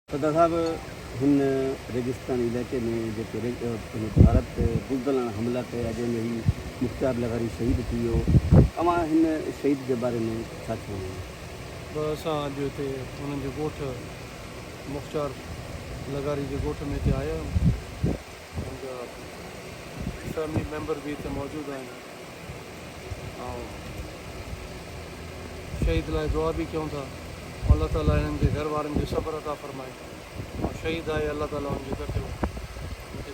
सदा साहब हिन रेगिस्तान इलाइक़े में जेके भारत बुज़दिलाना हमला कया जंहिंमें ही मुख़्तार लगारी शहीद थी वियो, तव्हां हिन शहीद जे बारे में छा चवंदा? असां अॼु हिते हुननि जे ॻोठ मुख़्तार लगारी जे ॻोठ में हिते आया आहियूं। मुंहिंजा फैमिली मेंबर बि हिते मौजूदु आहिनि ऐं शहीद लाइ दुआ बि कयूं था। अल्लाह ताला हिननि जे घर वारनि खे सब्र अता फ़रमाए ऐं शहीद आहे अल्लाह ताला हुनजे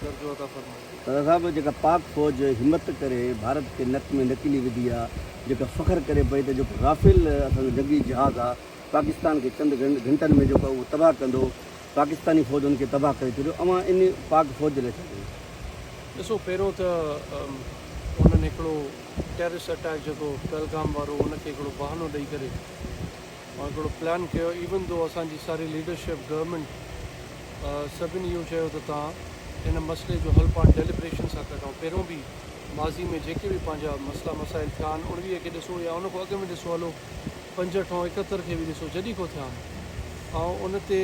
दर्जो अता फ़रमाए। सदा साहब जेका पाक फ़ौज हिमत करे भारत के नक में नकीली विधी आहे, जेका फ़ख्र करे पई त जेको राफेल असांजो जंगी जहाज़ आहे पाकिस्तान खे चंद घंटनि में जेको उहो तबाह कंदो, पाकिस्तानी फ़ौज उनखे तबाह करे छॾियो। अवां इन पाक फ़ौज जे लाइ छा कयो? ॾिसो, पहिरियों त उन्हनि हिकिड़ो टेररिस्ट अटैक जेको पहलगाम वारो उनखे हिकिड़ो बहानो ॾेई करे और हिकिड़ो प्लान कयो। इवन दो असांजी सारी लीडरशिप गवर्नमेंट सभिनी इहो चयो त तव्हां इन मसइले जो हल पाण डेलिब्रेशन सां कढूं। पहिरियों बि माज़ी में जेके बि पंहिंजा मसइला मसाइल थिया आहिनि 19 खे ॾिसो या उन खां अॻु में ॾिसो, हलो 65 ऐं 71 खे बि ॾिसो, जॾहिं को थिया आहिनि। ऐं उन ते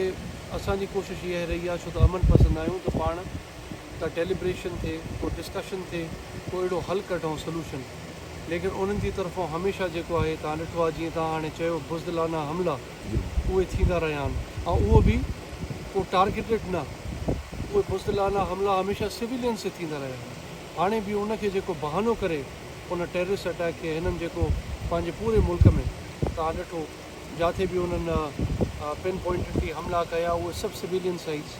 असांजी कोशिशि इहा रही आहे, छो त अमन पसंदि आहियूं, त पाण का डेलिब्रेशन थिए, को डिस्कशन थिए, को अहिड़ो हल कढूं सोल्यूशन। लेकिन उन्हनि जी तरफ़ां हमेशह जेको आहे, तव्हां ॾिठो आहे जीअं तव्हां हाणे चयो बुज़दिलाना हमला उहे थींदा रहिया आहिनि ऐं उहो बि को टारगेटेड न, उहे बुज़दिलाना हमला हमेशह सिविलियन से थींदा रहिया आहिनि। हाणे बि उनखे जेको बहानो करे उन टेररिस्ट अटैक खे हिननि जेको पंहिंजे पूरे मुल्क में तव्हां ॾिठो जिथे बि उन्हनि पिन पॉइंटेडली हमला कया, उहे सभु सिविलियन साइट्स,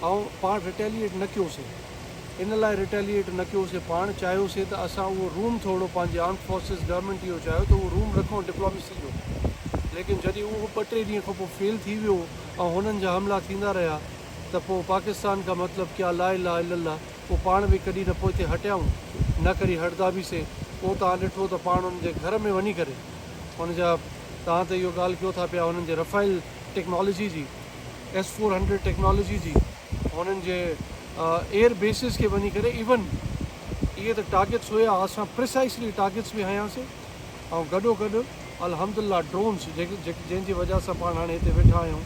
ऐं पाण रिटेलिएट न कयोसीं। इन लाइ रिटेलिएट न कयोसीं, पाण चाहियोसीं त असां उहो रूम थोरो पंहिंजे आर्म फोर्सिस गवर्नमेंट इहो चाहियो त उहो रूम रखूं डिप्लोमेसी जो। लेकिन जॾहिं उहो 2-3 ॾींहं खां पोइ फेल थी वियो ऐं हुननि जा हमला थींदा रहिया, त पोइ पाकिस्तान का मतिलबु क्या ला इलाहा इल्लल्लाह, पोइ पाण बि कॾहिं न पोइ हिते हटियाऊं, न करी हटंदा बि से। पोइ तव्हां ॾिठो त पाण हुनजे घर में वञी करे हुनजा, तव्हां त इहो ॻाल्हि कयो था पिया, हुननि जे रफ़ाइल टेक्नोलॉजी जी, S-400 टेक्नोलॉजी जी, हुननि जे एयर बेसिस खे वञी करे, इवन इहे त टारगेट्स हुया, असां प्रिसाइसली टारगेट्स बि हयासीं। ऐं गॾोगॾु अल्हम्दुलिल्लाह ड्रोन्स जंहिंजी वजह सां पाण हाणे हिते वेठा आहियूं,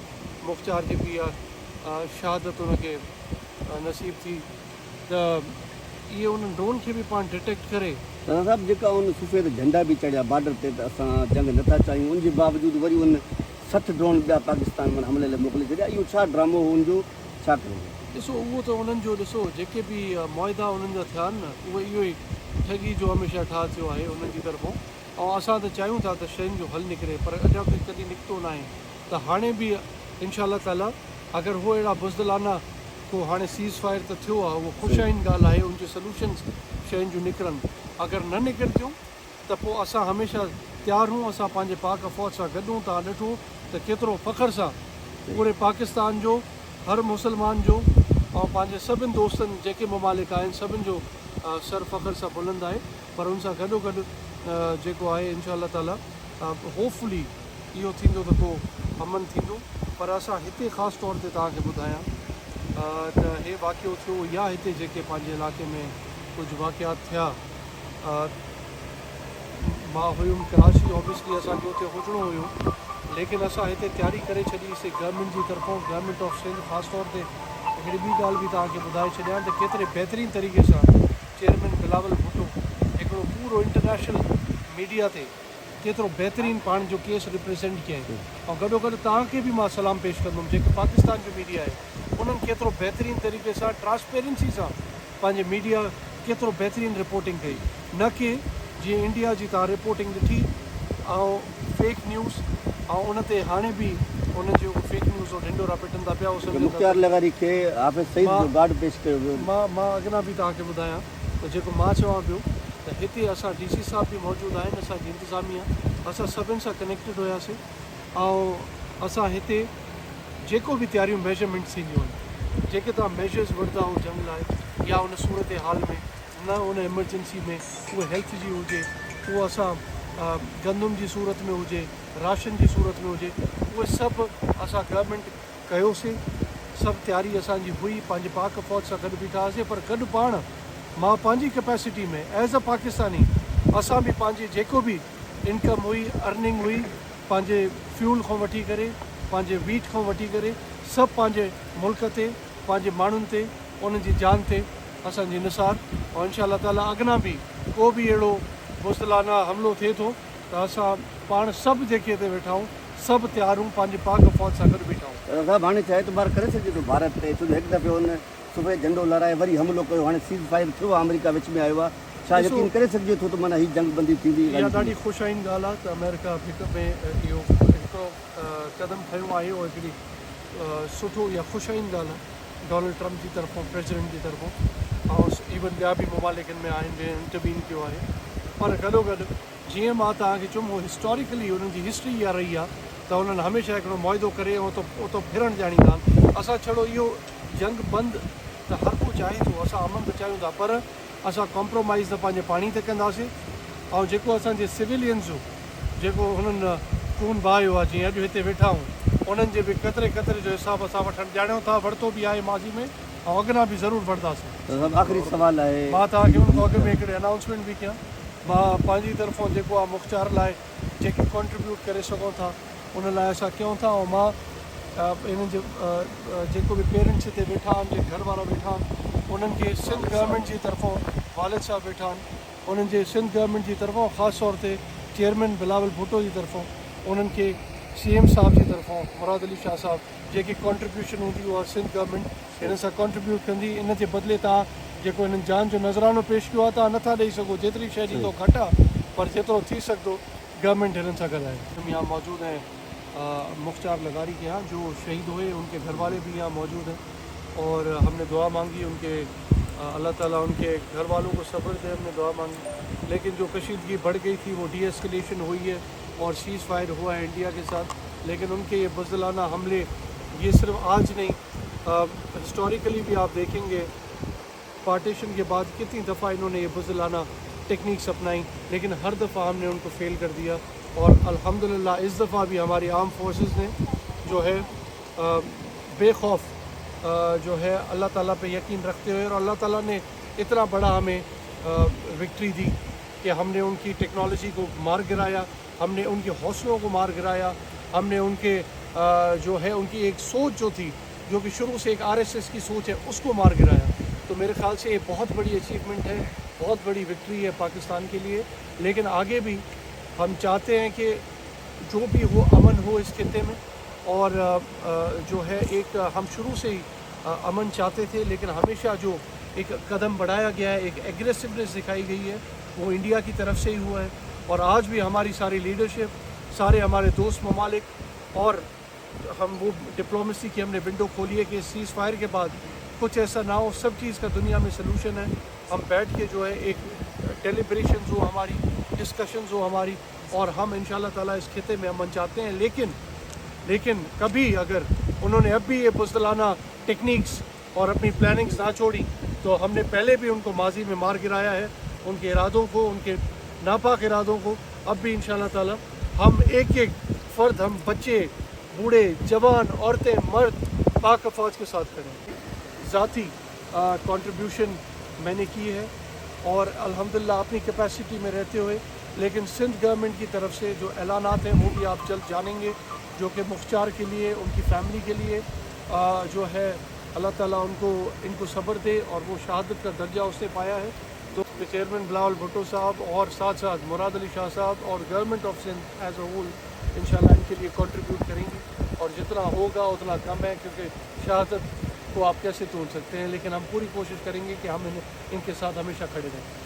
मुख़्तार जी बि शहादत हुनखे नसीब थी, त इहे उन ड्रोन खे बि पाण डिटेक्ट करे। दादा साहब, जेका उन सफ़ेद झंडा बि चढ़िया बॉर्डर ते, त असां जंग नथा चाहियूं, उनजे बावजूदि वरी उन 60 ड्रोन ॿिया पाकिस्तान में हमले लाइ मोकिले छॾिया। इहो छा ड्रामो हो हुनजो, छा कयो? ॾिसो, उहो त उन्हनि जो, ॾिसो जेके बि मुआदा उन्हनि जा थिया आहिनि न, उहे इहो ई ठगी जो हमेशह ठा थियो आहे उन्हनि जी तरफ़ां। ऐं असां त चाहियूं था त शयुनि जो हल निकिरे, पर अञा ताईं कॾहिं निकितो न आहे। त हाणे बि इंशा ताला अगरि उहो अहिड़ा बुज़दिलाना को हाणे सीज़ फायर त थियो आहे, उहो ख़ुशाइन ॻाल्हि आहे, उनजो सोल्यूशन्स शयुनि जूं निकिरनि। अगरि न निकिरंदियूं त पोइ असां हमेशह तयारु हूं, असां पंहिंजे पाक फ़ौज सां गॾु। तव्हां ॾिठो त केतिरो फ़ख्र सां पूरे पाकिस्तान जो, हर मुसलमान जो ऐं पंहिंजे सभिनि दोस्तनि जेके ममालिक आहिनि सभिनि जो सर फ़ख्र सां बुलंद आहे। पर हुन सां गॾोगॾु जेको आहे इंशा ताला होपफुली इहो थींदो त को अमन थींदो। पर असां हिते ख़ासि तौर ते तव्हांखे ॿुधायां त हे वाक़ियो थियो, या हिते जेके पंहिंजे इलाइक़े में कुझु वाक़ियात थिया, मां हुयुमि कराची, ऑब्वियसली असांखे हुते हुजिणो हुयो, लेकिन असां हिते तयारी करे छॾीसीं गवर्नमेंट जी तरफ़ां, गवर्नमेंट ऑफ सिंध। ख़ासि तौर ते हिकिड़ी ॿी ॻाल्हि बि तव्हांखे ॿुधाए छॾियां त केतिरे बहितरीन तरीक़े सां चेयरमैन बिलावल भुट्टो हिकिड़ो पूरो इंटरनेशनल मीडिया ते केतिरो बहितरीन पाण जो केस रिप्रेज़ेंट कयईं। ऐं गॾोगॾु तव्हांखे बि मां सलाम पेश कंदुमि, जेके पाकिस्तान जो मीडिया आहे उन्हनि केतिरो बहितरीन तरीक़े सां ट्रांसपेरेंसी सां पंहिंजे मीडिया केतिरो बहितरीन रिपोर्टिंग कई, न कि जीअं इंडिया जी तव्हां रिपोर्टिंग ॾिठी ऐं फेक न्यूज़, ऐं उन ते हाणे बि उन जो फेक न्यूज़ और ढिंडोरा पिटंदा पिया। मुख़्तार लगारी खे हाफ़िज़ सईद जो गार्ड पेश कयो वियो। मां अॻियां बि तव्हांखे ॿुधायां त जेको मां चवां पियो त हिते असां DC साहब बि मौजूदु आहिनि, असांजी इंतिज़ामिया, असां सभिनि सां कनेक्टेड हुयासीं। ऐं असां हिते जेको बि तयारियूं मेजरमेंट्स थींदियूं आहिनि, जेके तव्हां मेजर्स वठंदा हो जंग लाइ या उन सूरत हाल में, न उन एमरजेंसी में, उहे हेल्थ जी हुजे, उहो असां गंदम जी सूरत में हुजे, राशन जी सूरत में हुजे, उहे सभु असां गवर्नमेंट कयोसीं। सभु तयारी असांजी हुई, पंहिंजे पाक फ़ौज सां गॾु बीठा हुआसीं। पर गॾु पाण मां पंहिंजी कैपेसिटी में एज़ अ पाकिस्तानी, असां बि पंहिंजी जेको बि इनकम हुई, अर्निंग हुई, पंहिंजे फ्यूल खां वठी करे, पंहिंजे वीट खां वठी करे सभु पंहिंजे मुल्क ते पंहिंजे माण्हुनि ते उन्हनि जी जान ते असांजी निसार और इंशाअल्लाह ताला अॻियां बि को बि अहिड़ो बुज़दिलाना हमिलो थिए थो त असां पाण सभु जेके हिते वेठा आहियूं सभु तयारूं पंहिंजे पाक फ़ौज सां गॾु बीठा आहियूं। साहब हाणे छा एतबार करे सघिजे थो भारत ते, छो जो हिकु दफ़े हुन सुबुह झंडो लहराए वरी हमिलो कयो, हाणे सीज़ फायर थियो आहे, अमेरिका विच में आयो आहे, छा ॾिसो, यकीन करे सघिजे थो त माना हीअ जंग बंदी थींदी? इहा ॾाढी ख़ुशाइनी ॻाल्हि आहे त अमेरिका हिक में इहो हिकिड़ो क़दम खयो आहे और हिकिड़ी सुठो या ख़ुशाइनी ॻाल्हि आहे डोनाल्ड ट्रम्प जी तरफ़ां प्रेसिडेंट जी तरफ़ां ऐं इवन ॿिया बि ममालिकनि में आहिनि जंहिं इंटरवीन कयो आहे। पर गॾोगॾु जीअं मां तव्हांखे चयुमि हिस्टोरिकली हुननि जी हिस्ट्री इहा रही आहे त हुननि हमेशह हिकिड़ो मुआदो करे ऐं उतो फिरणु ॼाणींदा आहिनि। असां छड़ो इहो जंग बंदि त हर को चाहे थो, असां अमन त चाहियूं था, पर असां कॉम्प्रोमाइज़ त पंहिंजे पाणी ते कंदासीं ऐं जेको असांजे सिविलियन्स जो जेको हुननि खून बहायो आहे, जीअं अॼु हिते वेठा आहियूं, उन्हनि जे बि कतरे कतरे जो हिसाब असां वठणु ॼाणियूं था, वरितो बि आहे माज़ी में ऐं अॻियां बि ज़रूरु वठंदासीं। आख़िरी सवाल आहे, मां तव्हांखे हुन खां अॻु में हिकिड़े अनाउंसमेंट बि कयां, मां पंहिंजी तरफ़ां जेको आहे मुख़्तियार लाइ जेके कॉन्ट्रीब्यूट करे सघूं था उन लाइ असां कयूं था। ऐं मां इन्हनि जे जेको बि पेरेंट्स हिते वेठा आहिनि, जेके घर वारा वेठा आहिनि, उन्हनि खे सिंध गवर्नमेंट जी तरफ़ां वालिद साहब वेठा आहिनि, उन्हनि जे सिंध गवर्नमेंट जी तरफ़ां ख़ासि तौर ते चेयरमैन बिलावल भुट्टो जी तरफ़ां, उन्हनि खे CM साहब जी तरफ़ां मुराद अली शाह साहब, जेकी कॉन्ट्रीब्यूशन हूंदी उहा सिंध गवर्नमेंट हिन सां कॉन्ट्रीब्यूट कंदी। इन जे बदिले तव्हां जेको हिननि जान जो नज़रानो पेश कयो आहे तव्हां नथा ॾेई सघो, जेतिरी शइ ॾींदो घटि आहे, पर जेतिरो थी सघंदो गवर्नमेंट हिननि सां गॾु आहे। यहाँ मौजूद हैं मुख्तार लगारी के यहाँ जो शहीद हुए, उनके घर वाले भी यहाँ मौजूद हैं और हमने दुआ मांगी उनके अल्लाह ताला उनके घर वालों को सब्र दे, हमने दुआ मांगी। लेकिन जो कशीदगी बढ़ गई थी वो डीएस्केलेशन हुई है और सीज़ फायर हुआ है इंडिया के साथ, लेकिन उनके ये बुज़दिलाना हमले ये सिर्फ आज नहीं, हिस्टोरिकली भी आप देखेंगे पार्टीशन के बाद कितनी दफ़ा इन्होंने ये बुज़दिलाना टेक्निक्स अपनाई, लेकिन हर दफ़ा हमने उनको फेल कर दिया। और अल्हम्दुलिल्लाह इस दफ़ा भी हमारी आर्म फोर्सेस ने जो है बेखौफ जो है अल्लाह ताला पे यकीन रखते हुए, और अल्लाह ताला ने इतना बड़ा हमें विक्ट्री दी कि हमने उनकी टेक्नोलॉजी को मार गिराया, हमने उनके हौसलों को मार गिराया, हमने उनके जो है उनकी एक सोच जो थी, जो कि शुरू से एक RSS की सोच है, उसको मार गिराया। तो मेरे ख़्याल से ये बहुत बड़ी अचीवमेंट है, बहुत बड़ी विक्ट्री है पाकिस्तान के लिए। लेकिन आगे भी हम चाहते हैं कि जो भी हो अमन हो इस खित्ते में, और जो है एक हम शुरू से ही अमन चाहते थे, लेकिन हमेशा जो एक कदम बढ़ाया गया है, एक एग्रेसिवनेस दिखाई गई है, वो इंडिया की तरफ से ही हुआ है। और आज भी हमारी सारी लीडरशिप, सारे हमारे दोस्त ममालिक, और हम वो डिप्लोमेसी की हमने विंडो खोली है कि सीज़ फायर के बाद कुछ ऐसा ना हो, सब चीज़ का दुनिया में सलूशन है। हम बैठ के जो है एक डेलिब्रेशन हो हमारी, डिस्कशंस हो हमारी, और हम इंशाल्लाह ताला इस खिते में अमन चाहते हैं। लेकिन कभी अगर उन्होंने अब भी ये बुज़दिलाना टेक्निक्स और अपनी प्लानिंग्स ना छोड़ी, तो हमने पहले भी उनको माजी में मार गिराया है, उनके इरादों को, उनके नापाक इरादों को। अब भी इंशाल्लाह ताला हम एक एक फ़र्द, हम बच्चे, बूढ़े, जवान, औरतें, मर्द पाक फ़ौज के साथ करें। ज़ाती कंट्रीब्यूशन मैंने की है और अल्हम्दुलिल्लाह अपनी कैपेसिटी में रहते हुए, लेकिन सिंध गवर्नमेंट की तरफ से जो ऐलानात हैं वो भी आप जल्द जानेंगे, जो कि मुख्तार के लिए, उनकी फैमिली के लिए जो है अल्लाह ताला इनको सब्र दे, और वो शहादत का दर्जा उसने पाया है। तो चेयरमैन बिलावल भुट्टो साहब और साथ साथ मुराद अली शाह साहब और government of Sindh as a whole इंशाल्लाह इनके लिए कंट्रीब्यूट करेंगे, और जितना होगा उतना कम है, क्योंकि शहादत को आप कैसे तोड़ सकते हैं, लेकिन हम पूरी कोशिश करेंगे कि हम इनके साथ हमेशा खड़े रहें।